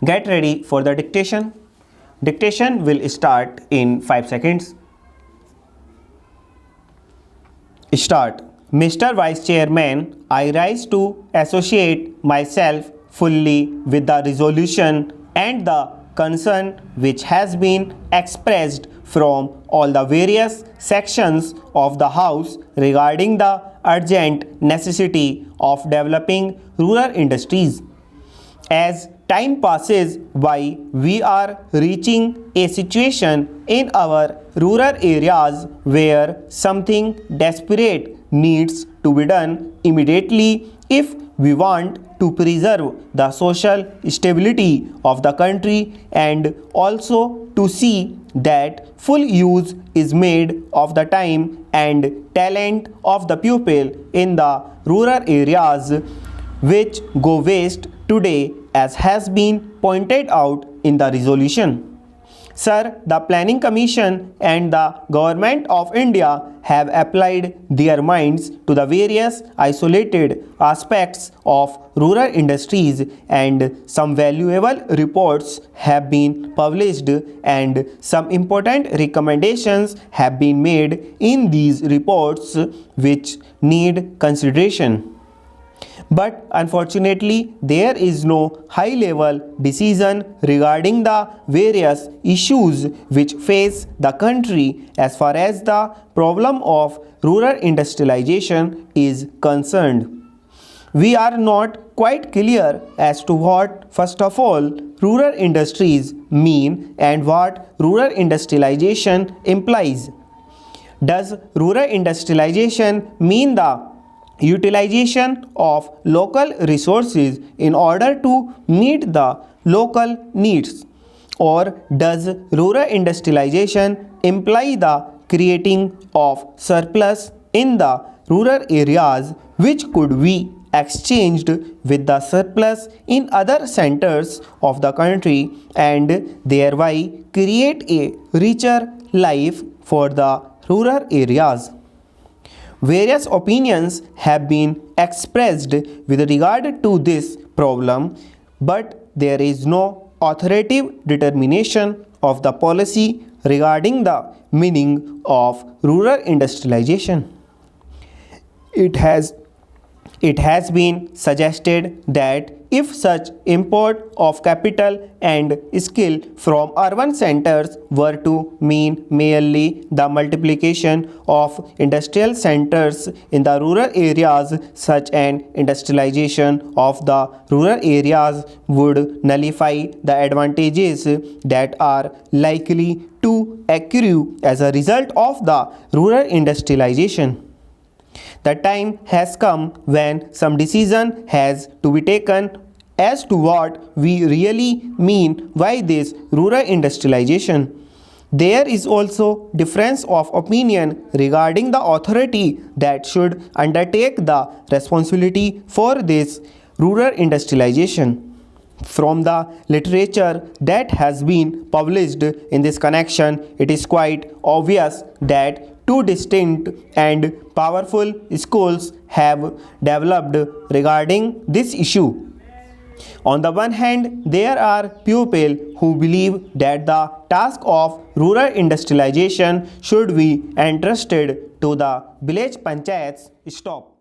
Get ready for the dictation. Dictation will start in 5 seconds. Start. Mr. Vice Chairman, I rise to associate myself fully with the resolution and the concern which has been expressed from all the various sections of the House regarding the urgent necessity of developing rural industries. As time passes by, we are reaching a situation in our rural areas where something desperate needs to be done immediately if we want to preserve the social stability of the country and also to see that full use is made of the time and talent of the people in the rural areas which go waste today, as has been pointed out in the resolution. Sir, the Planning Commission and the Government of India have applied their minds to the various isolated aspects of rural industries, and some valuable reports have been published and some important recommendations have been made in these reports which need consideration. But unfortunately, there is no high-level decision regarding the various issues which face the country as far as the problem of rural industrialization is concerned. We are not quite clear as to what, first of all, rural industries mean and what rural industrialization implies. Does rural industrialization mean the utilization of local resources in order to meet the local needs, or does rural industrialization imply the creating of surplus in the rural areas which could be exchanged with the surplus in other centers of the country and thereby create a richer life for the rural areas? Various opinions have been expressed with regard to this problem, but there is no authoritative determination of the policy regarding the meaning of rural industrialization. It has been suggested that if such import of capital and skill from urban centers were to mean merely the multiplication of industrial centers in the rural areas, such an industrialization of the rural areas would nullify the advantages that are likely to accrue as a result of the rural industrialization. The time has come when some decision has to be taken as to what we really mean by this rural industrialization. There is also difference of opinion regarding the authority that should undertake the responsibility for this rural industrialization. From the literature that has been published in this connection, it is quite obvious that two distinct and powerful schools have developed regarding this issue. On the one hand, there are people who believe that the task of rural industrialization should be entrusted to the village panchayats. Stop.